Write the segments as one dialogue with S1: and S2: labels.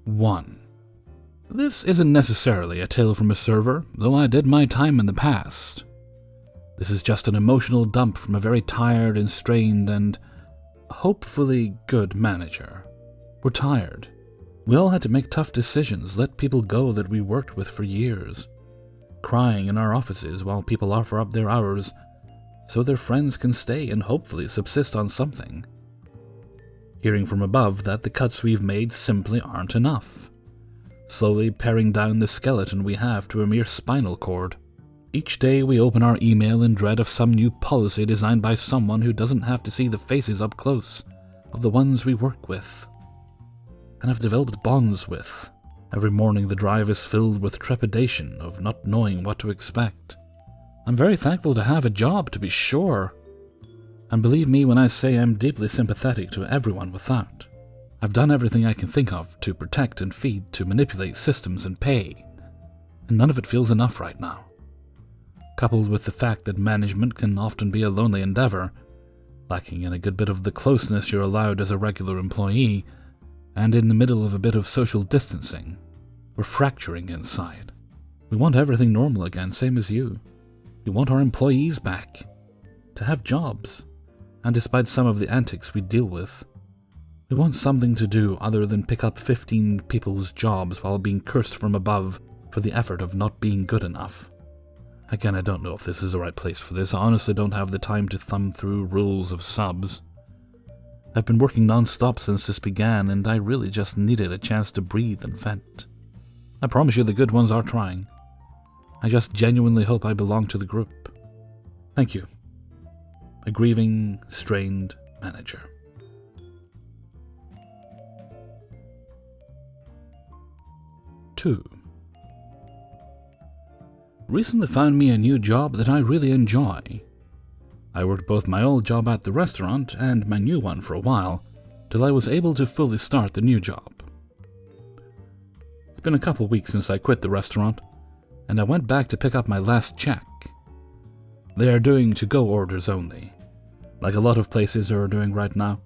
S1: 1. This isn't necessarily a tale from a server, though I did my time in the past. This is just an emotional dump from a very tired and strained and hopefully good manager. We're tired. We all had to make tough decisions, let people go that we worked with for years, crying in our offices while people offer up their hours so their friends can stay and hopefully subsist on something. Hearing from above that the cuts we've made simply aren't enough. Slowly paring down the skeleton we have to a mere spinal cord. Each day we open our email in dread of some new policy designed by someone who doesn't have to see the faces up close of the ones we work with and have developed bonds with. Every morning the drive is filled with trepidation of not knowing what to expect. I'm very thankful to have a job, to be sure. And believe me when I say I'm deeply sympathetic to everyone without. I've done everything I can think of to protect and feed, to manipulate systems and pay. And none of it feels enough right now. Coupled with the fact that management can often be a lonely endeavor, lacking in a good bit of the closeness you're allowed as a regular employee, and in the middle of a bit of social distancing, we're fracturing inside. We want everything normal again, same as you. We want our employees back, to have jobs, and despite some of the antics we deal with, we want something to do other than pick up 15 people's jobs while being cursed from above for the effort of not being good enough. Again, I don't know if this is the right place for this. I honestly don't have the time to thumb through rules of subs. I've been working non-stop since this began, and I really just needed a chance to breathe and vent. I promise you the good ones are trying. I just genuinely hope I belong to the group. Thank you. A grieving, strained manager. 2. Recently found me a new job that I really enjoy. I worked both my old job at the restaurant and my new one for a while, till I was able to fully start the new job. It's been a couple weeks since I quit the restaurant, and I went back to pick up my last check. They are doing to-go orders only, like a lot of places are doing right now.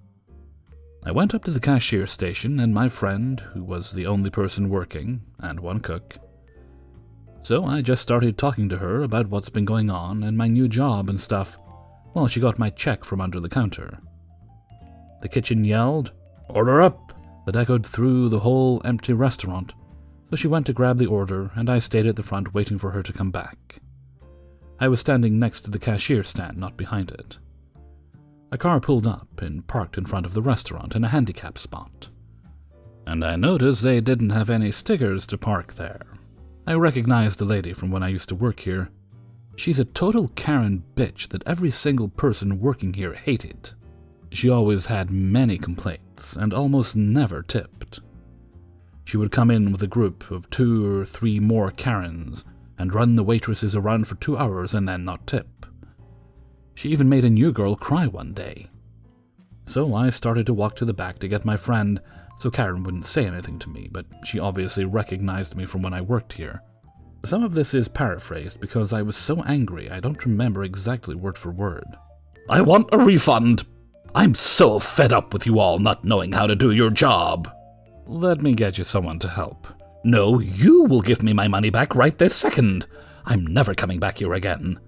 S1: I went up to the cashier station, and my friend, who was the only person working, and one cook. So I just started talking to her about what's been going on and my new job and stuff, while she got my check from under the counter. The kitchen yelled, "Order up!" that echoed through the whole empty restaurant, so she went to grab the order and I stayed at the front waiting for her to come back. I was standing next to the cashier stand, not behind it. A car pulled up and parked in front of the restaurant in a handicap spot, and I noticed they didn't have any stickers to park there. I recognized the lady from when I used to work here. She's a total Karen bitch that every single person working here hated. She always had many complaints and almost never tipped. She would come in with a group of 2 or 3 more Karens and run the waitresses around for 2 hours and then not tip. She even made a new girl cry one day. So I started to walk to the back to get my friend, so Karen wouldn't say anything to me, but she obviously recognized me from when I worked here. Some of this is paraphrased because I was so angry I don't remember exactly word for word. "I want a refund! I'm so fed up with you all not knowing how to do your job!" "Let me get you someone to help." "No, you will give me my money back right this second. I'm never coming back here again.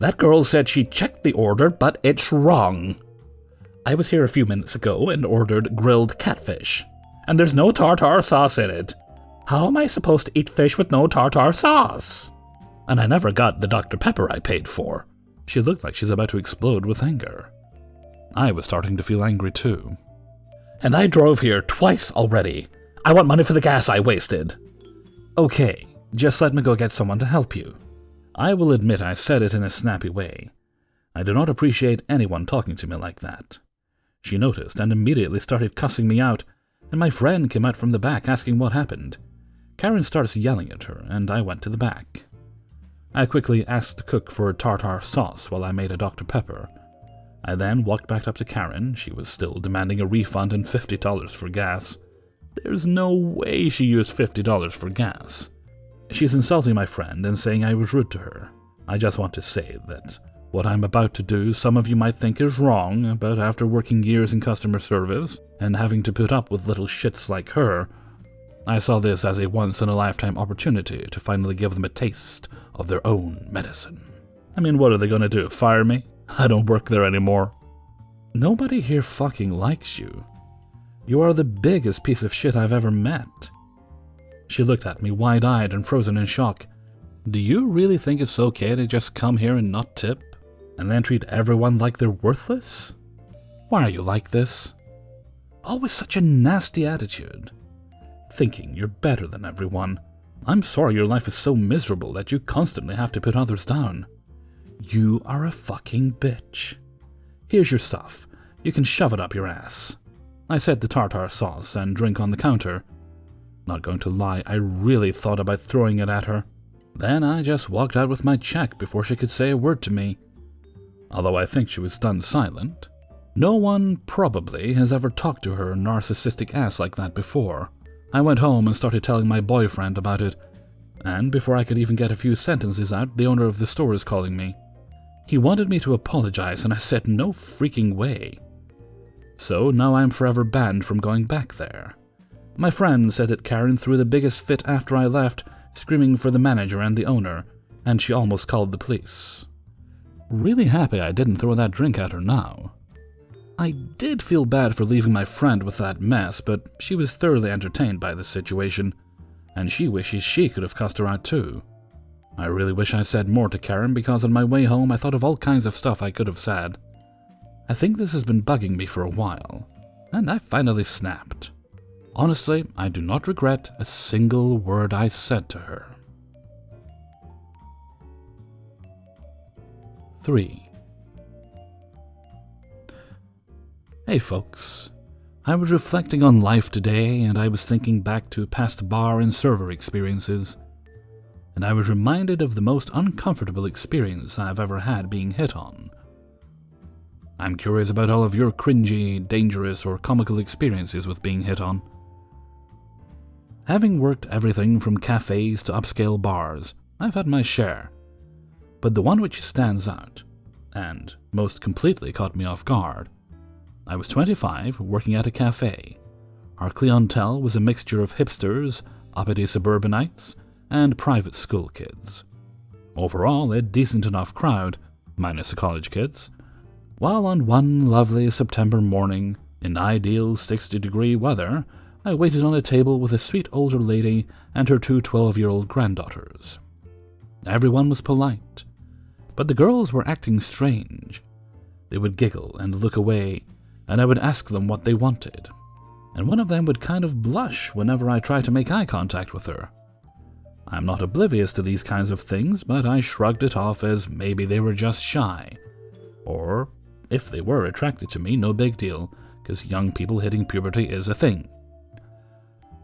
S1: That girl said she checked the order, but it's wrong. I was here a few minutes ago and ordered grilled catfish, and there's no tartar sauce in it. How am I supposed to eat fish with no tartar sauce? And I never got the Dr. Pepper I paid for." She looked like she's about to explode with anger. I was starting to feel angry too. "And I drove here twice already. I want money for the gas I wasted." "Okay, just let me go get someone to help you." I will admit I said it in a snappy way. I do not appreciate anyone talking to me like that. She noticed and immediately started cussing me out, and my friend came out from the back asking what happened. Karen starts yelling at her, and I went to the back. I quickly asked the cook for tartar sauce while I made a Dr. Pepper. I then walked back up to Karen. She was still demanding a refund and $50 for gas. There's no way she used $50 for gas. She's insulting my friend and saying I was rude to her. I just want to say that what I'm about to do some of you might think is wrong, but after working years in customer service and having to put up with little shits like her, I saw this as a once-in-a-lifetime opportunity to finally give them a taste of their own medicine. I mean, what are they gonna do, fire me? I don't work there anymore. Nobody here fucking likes you. You are the biggest piece of shit I've ever met. She looked at me wide-eyed and frozen in shock. Do you really think it's okay to just come here and not tip? And then treat everyone like they're worthless? Why are you like this? Always such a nasty attitude. Thinking you're better than everyone. I'm sorry your life is so miserable that you constantly have to put others down. You are a fucking bitch. Here's your stuff. You can shove it up your ass. I set the tartar sauce and drink on the counter. Not going to lie, I really thought about throwing it at her. Then I just walked out with my check before she could say a word to me. Although I think she was stunned silent. No one, probably, has ever talked to her narcissistic ass like that before. I went home and started telling my boyfriend about it, and before I could even get a few sentences out, the owner of the store is calling me. He wanted me to apologize, and I said no freaking way. So now I'm forever banned from going back there. My friend said that Karen threw the biggest fit after I left, screaming for the manager and the owner, and she almost called the police. Really happy I didn't throw that drink at her now. I did feel bad for leaving my friend with that mess, but she was thoroughly entertained by the situation, and she wishes she could have cussed her out too. I really wish I said more to Karen because on my way home I thought of all kinds of stuff I could have said. I think this has been bugging me for a while, and I finally snapped. Honestly, I do not regret a single word I said to her. 3. Hey folks, I was reflecting on life today and I was thinking back to past bar and server experiences, and I was reminded of the most uncomfortable experience I've ever had being hit on. I'm curious about all of your cringy, dangerous, or comical experiences with being hit on. Having worked everything from cafes to upscale bars, I've had my share, but the one which stands out, and most completely caught me off guard. I was 25, working at a cafe. Our clientele was a mixture of hipsters, uppity suburbanites, and private school kids. Overall, a decent enough crowd, minus the college kids, while on one lovely September morning, in ideal 60-degree weather, I waited on a table with a sweet older lady and her 2 12-year-old granddaughters. Everyone was polite, but the girls were acting strange. They would giggle and look away, and I would ask them what they wanted, and one of them would kind of blush whenever I tried to make eye contact with her. I'm not oblivious to these kinds of things, but I shrugged it off as maybe they were just shy, or if they were attracted to me, no big deal, because young people hitting puberty is a thing.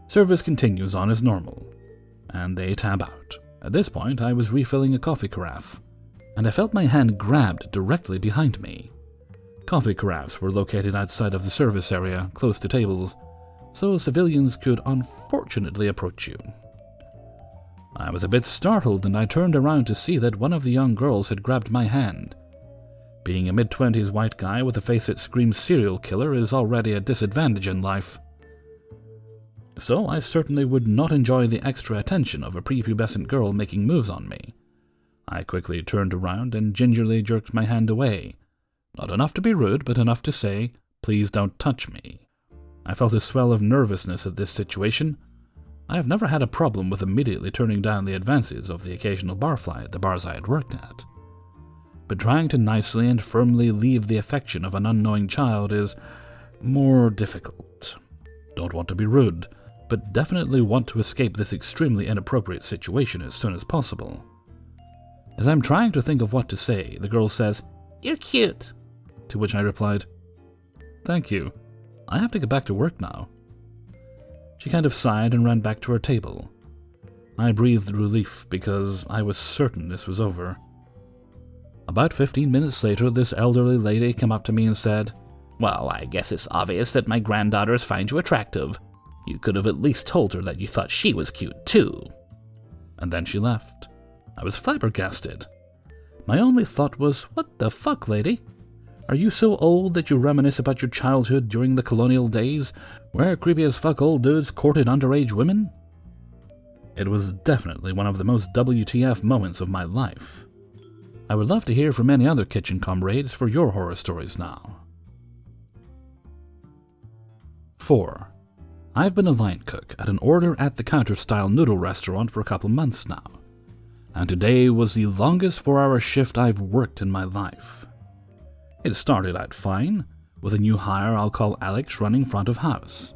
S1: Service continues on as normal, and they tab out. At this point, I was refilling a coffee carafe, and I felt my hand grabbed directly behind me. Coffee carafes were located outside of the service area, close to tables, so civilians could unfortunately approach you. I was a bit startled and I turned around to see that one of the young girls had grabbed my hand. Being a mid-20s white guy with a face that screams serial killer is already a disadvantage in life. So I certainly would not enjoy the extra attention of a prepubescent girl making moves on me. I quickly turned around and gingerly jerked my hand away. Not enough to be rude, but enough to say, "Please don't touch me." I felt a swell of nervousness at this situation. I have never had a problem with immediately turning down the advances of the occasional barfly at the bars I had worked at. But trying to nicely and firmly leave the affection of an unknowing child is more difficult. Don't want to be rude, but definitely want to escape this extremely inappropriate situation as soon as possible. As I'm trying to think of what to say, the girl says, "You're cute," to which I replied, "Thank you. I have to get back to work now." She kind of sighed and ran back to her table. I breathed relief because I was certain this was over. About 15 minutes later, this elderly lady came up to me and said, "Well, I guess it's obvious that my granddaughters find you attractive. You could have at least told her that you thought she was cute too." And then she left. I was flabbergasted. My only thought was, what the fuck, lady? Are you so old that you reminisce about your childhood during the colonial days, where creepy as fuck old dudes courted underage women? It was definitely one of the most WTF moments of my life. I would love to hear from any other kitchen comrades for your horror stories now. 4. I've been a line cook at an order-at-the-counter style noodle restaurant for a couple months now, and today was the longest 4-hour shift I've worked in my life. It started out fine, with a new hire I'll call Alex running front of house,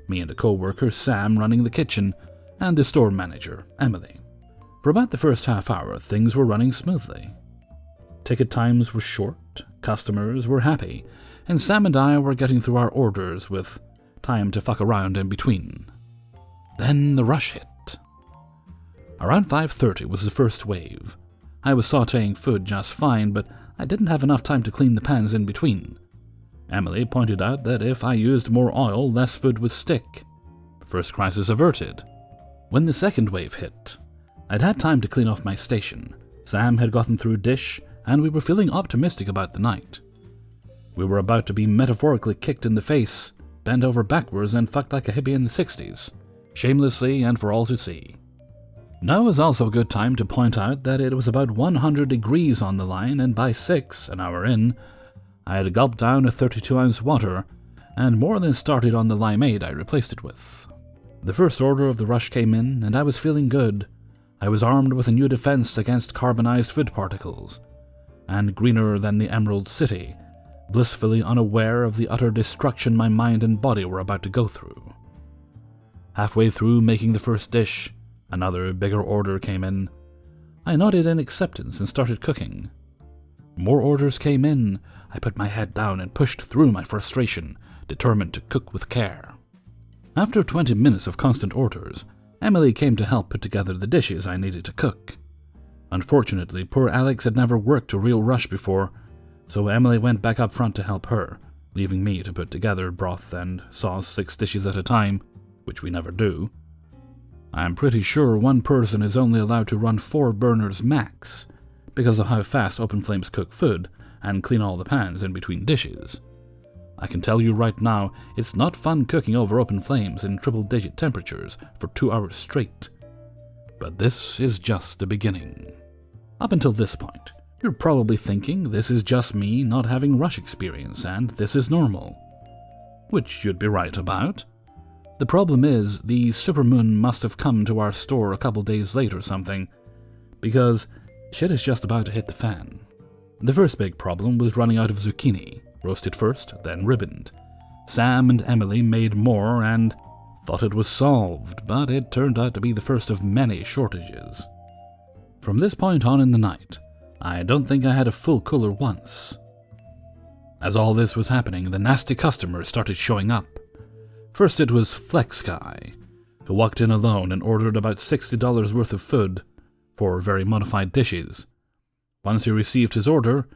S1: me and a co-worker Sam running the kitchen, and the store manager, Emily. For about the first half hour, things were running smoothly. Ticket times were short, customers were happy, and Sam and I were getting through our orders with time to fuck around in between. Then the rush hit. Around 5:30 was the first wave. I was sautéing food just fine, but I didn't have enough time to clean the pans in between. Emily pointed out that if I used more oil, less food would stick. First crisis averted. When the second wave hit, I'd had time to clean off my station. Sam had gotten through dish, and we were feeling optimistic about the night. We were about to be metaphorically kicked in the face, bent over backwards, and fucked like a hippie in the 60s, shamelessly and for all to see. Now was also a good time to point out that it was about 100 degrees on the line, and by 6, an hour in, I had gulped down a 32-ounce water, and more than started on the limeade I replaced it with. The first order of the rush came in, and I was feeling good. I was armed with a new defense against carbonized food particles, and greener than the Emerald City, blissfully unaware of the utter destruction my mind and body were about to go through. Halfway through making the first dish, another bigger order came in. I nodded in acceptance and started cooking. More orders came in. I put my head down and pushed through my frustration, determined to cook with care. After 20 minutes of constant orders, Emily came to help put together the dishes I needed to cook. Unfortunately, poor Alex had never worked a real rush before, so Emily went back up front to help her, leaving me to put together broth and sauce 6 dishes at a time, which we never do. I'm pretty sure one person is only allowed to run 4 burners max, because of how fast open flames cook food and clean all the pans in between dishes. I can tell you right now, it's not fun cooking over open flames in triple-digit temperatures for 2 hours straight. But this is just the beginning. Up until this point, you're probably thinking this is just me not having rush experience and this is normal. Which you'd be right about. The problem is, the supermoon must have come to our store a couple days late or something, because shit is just about to hit the fan. The first big problem was running out of zucchini, roasted first, then ribboned. Sam and Emily made more and thought it was solved, but it turned out to be the first of many shortages. From this point on in the night, I don't think I had a full cooler once. As all this was happening, the nasty customers started showing up. First it was Flex Guy, who walked in alone and ordered about $60 worth of food, 4 very modified dishes. Once he received his order,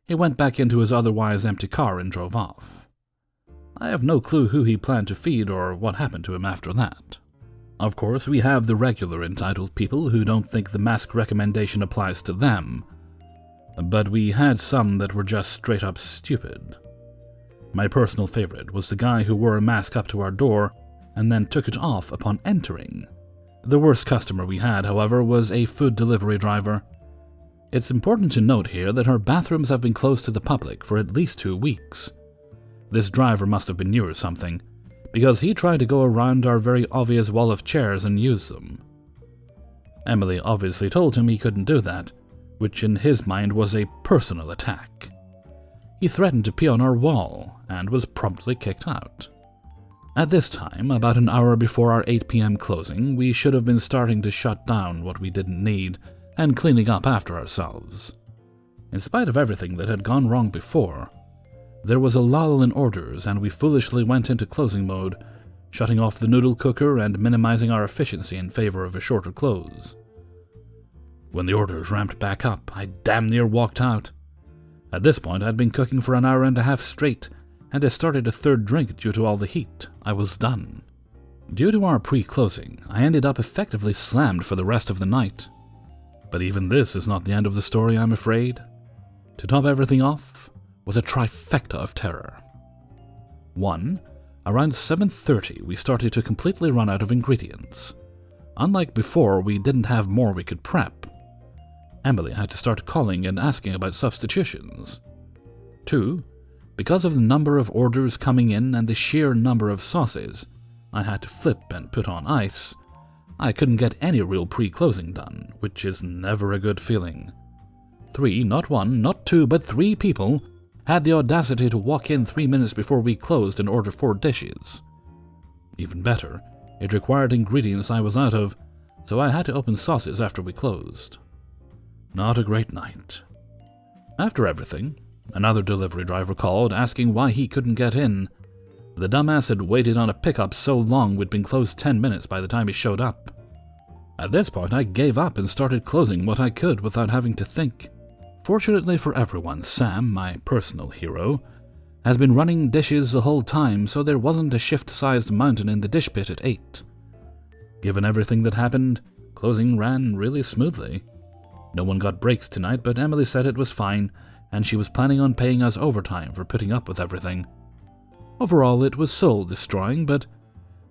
S1: he went back into his otherwise empty car and drove off. I have no clue who he planned to feed or what happened to him after that. Of course, we have the regular entitled people who don't think the mask recommendation applies to them, but we had some that were just straight up stupid. My personal favorite was the guy who wore a mask up to our door and then took it off upon entering. The worst customer we had, however, was a food delivery driver. It's important to note here that our bathrooms have been closed to the public for at least 2 weeks. This driver must have been new or something, because he tried to go around our very obvious wall of chairs and use them. Emily obviously told him he couldn't do that, which in his mind was a personal attack. He threatened to pee on our wall and was promptly kicked out. At this time, about an hour before our 8 p.m. closing, we should have been starting to shut down what we didn't need and cleaning up after ourselves. In spite of everything that had gone wrong before, there was a lull in orders and we foolishly went into closing mode, shutting off the noodle cooker and minimizing our efficiency in favor of a shorter close. When the orders ramped back up, I damn near walked out. At this point, I'd been cooking for an hour and a half straight, and I started a 3rd drink due to all the heat. I was done. Due to our pre-closing, I ended up effectively slammed for the rest of the night. But even this is not the end of the story, I'm afraid. To top everything off, was a trifecta of terror. 1. Around 7:30, we started to completely run out of ingredients. Unlike before, we didn't have more we could prep. Emily had to start calling and asking about substitutions. 2. Because of the number of orders coming in and the sheer number of sauces I had to flip and put on ice, I couldn't get any real pre-closing done, which is never a good feeling. 3, not 1, not 2, but 3 people had the audacity to walk in 3 minutes before we closed and order 4 dishes. Even better, it required ingredients I was out of, so I had to open sauces after we closed. Not a great night. After everything, another delivery driver called asking why he couldn't get in. The dumbass had waited on a pickup so long we'd been closed 10 minutes by the time he showed up. At this point, I gave up and started closing what I could without having to think. Fortunately for everyone, Sam, my personal hero, has been running dishes the whole time, so there wasn't a shift-sized mountain in the dish pit at 8. Given everything that happened, closing ran really smoothly. No one got breaks tonight, but Emily said it was fine, and she was planning on paying us overtime for putting up with everything. Overall, it was soul-destroying, but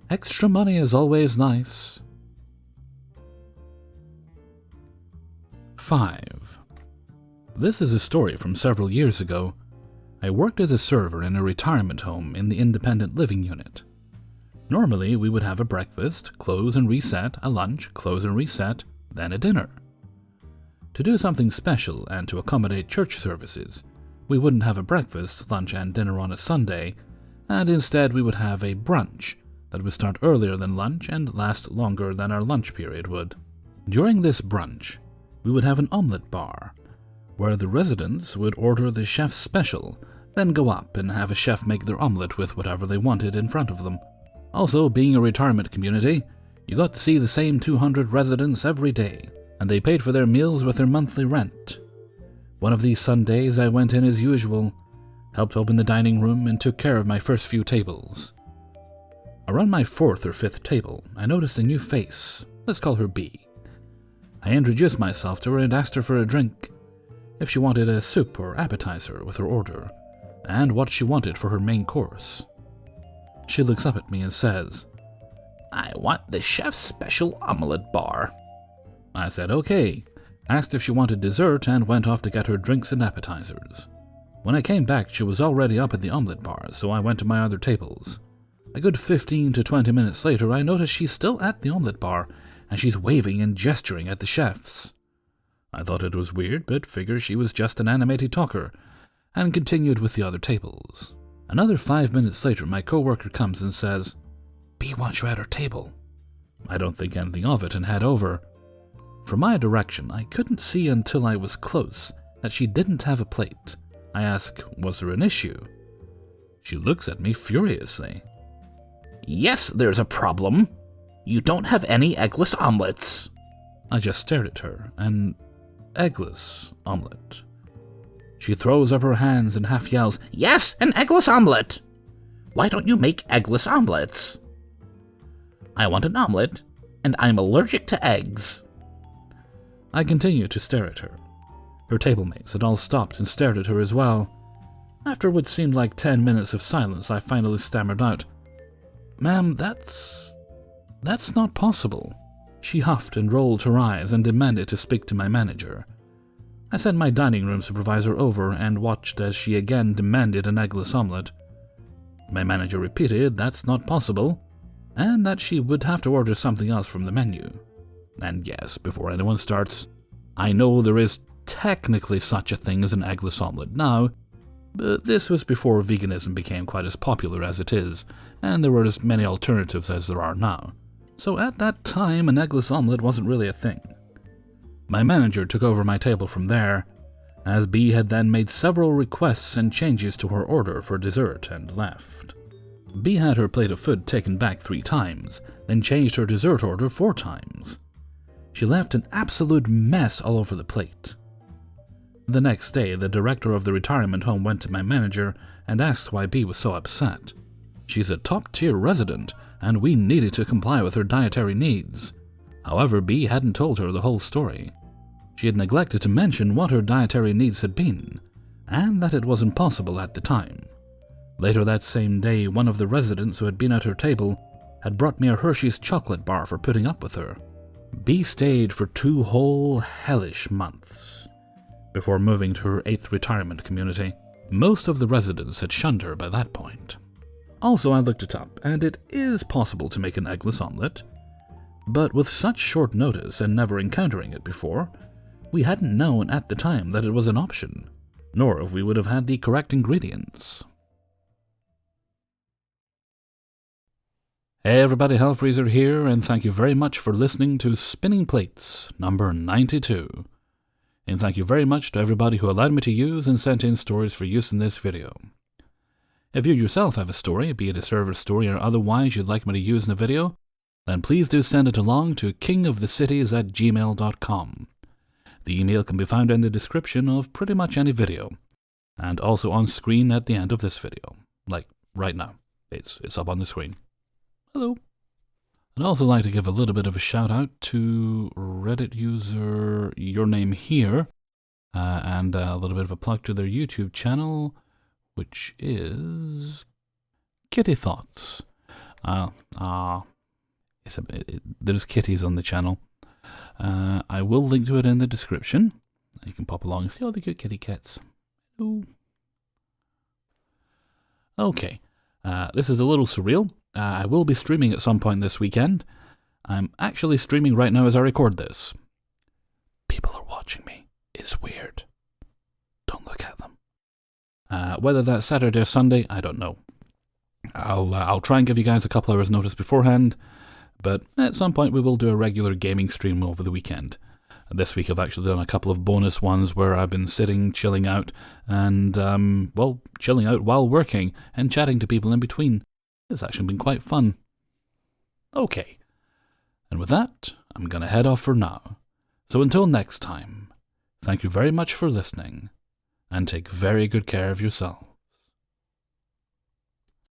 S1: extra money is always nice. 5. This is a story from several years ago. I worked as a server in a retirement home in the independent living unit. Normally, we would have a breakfast, close and reset, a lunch, close and reset, then a dinner. To do something special and to accommodate church services, we wouldn't have a breakfast, lunch, and dinner on a Sunday, and instead we would have a brunch that would start earlier than lunch and last longer than our lunch period would. During this brunch, we would have an omelette bar, where the residents would order the chef's special, then go up and have a chef make their omelette with whatever they wanted in front of them. Also, being a retirement community, you got to see the same 200 residents every day, and they paid for their meals with their monthly rent. One of these Sundays I went in as usual, helped open the dining room, and took care of my first few tables. Around my 4th or 5th table, I noticed a new face. Let's call her B. I introduced myself to her and asked her for a drink, if she wanted a soup or appetizer with her order, and what she wanted for her main course. She looks up at me and says, "I want the chef's special omelette bar." I said okay, asked if she wanted dessert, and went off to get her drinks and appetizers. When I came back, she was already up at the omelette bar, so I went to my other tables. A good 15 to 20 minutes later, I noticed she's still at the omelette bar, and she's waving and gesturing at the chefs. I thought it was weird, but figured she was just an animated talker, and continued with the other tables. Another 5 minutes later, my coworker comes and says, "B wants you at her table." I don't think anything of it and head over. From my direction, I couldn't see until I was close that she didn't have a plate. I ask, was there an issue? She looks at me furiously. "Yes, there's a problem. You don't have any eggless omelets." I just stared at her, an eggless omelet. She throws up her hands and half yells, "Yes, an eggless omelet! Why don't you make eggless omelets?" "I want an omelet, and I'm allergic to eggs." I continue to stare at her. Her table mates had all stopped and stared at her as well. After what seemed like 10 minutes of silence, I finally stammered out, "Ma'am, that's not possible." She huffed and rolled her eyes and demanded to speak to my manager. I sent my dining room supervisor over and watched as she again demanded an eggless omelet. My manager repeated that's not possible, and that she would have to order something else from the menu. And yes, before anyone starts, I know there is technically such a thing as an eggless omelet now, but this was before veganism became quite as popular as it is, and there were as many alternatives as there are now. So at that time, an eggless omelet wasn't really a thing. My manager took over my table from there, as B had then made several requests and changes to her order for dessert and left. B had her plate of food taken back 3 times, then changed her dessert order 4 times. She left an absolute mess all over the plate. The next day, the director of the retirement home went to my manager and asked why B was so upset. She's a top-tier resident, and we needed to comply with her dietary needs. However, B hadn't told her the whole story. She had neglected to mention what her dietary needs had been, and that it was impossible at the time. Later that same day, one of the residents who had been at her table had brought me a Hershey's chocolate bar for putting up with her. B stayed for 2 whole hellish months before moving to her 8th retirement community. Most of the residents had shunned her by that point. Also, I looked it up, and it is possible to make an eggless omelette, but with such short notice and never encountering it before, we hadn't known at the time that it was an option, nor if we would have had the correct ingredients. Hey everybody, Hellfreezer here, and thank you very much for listening to Spinning Plates number 92. And thank you very much to everybody who allowed me to use and sent in stories for use in this video. If you yourself have a story, be it a server story or otherwise you'd like me to use in a video, then please do send it along to kingofthecities@gmail.com. The email can be found in the description of pretty much any video, and also on screen at the end of this video. Like, right now. It's up on the screen. Hello. I'd also like to give a little bit of a shout out to Reddit user Your Name Here, and a little bit of a plug to their YouTube channel, which is Kitty Thoughts. There's kitties on the channel. I will link to it in the description. You can pop along and see all the cute kitty cats. Ooh. Okay, this is a little surreal. I will be streaming at some point this weekend. I'm actually streaming right now as I record this. People are watching me. It's weird. Don't look at them. Whether that's Saturday or Sunday, I don't know. I'll try and give you guys a couple hours notice beforehand, but at some point we will do a regular gaming stream over the weekend. This week I've actually done a couple of bonus ones where I've been sitting, chilling out, and, chilling out while working and chatting to people in between. It's actually been quite fun. Okay, and with that, I'm going to head off for now. So until next time, thank you very much for listening, and take very good care of yourself.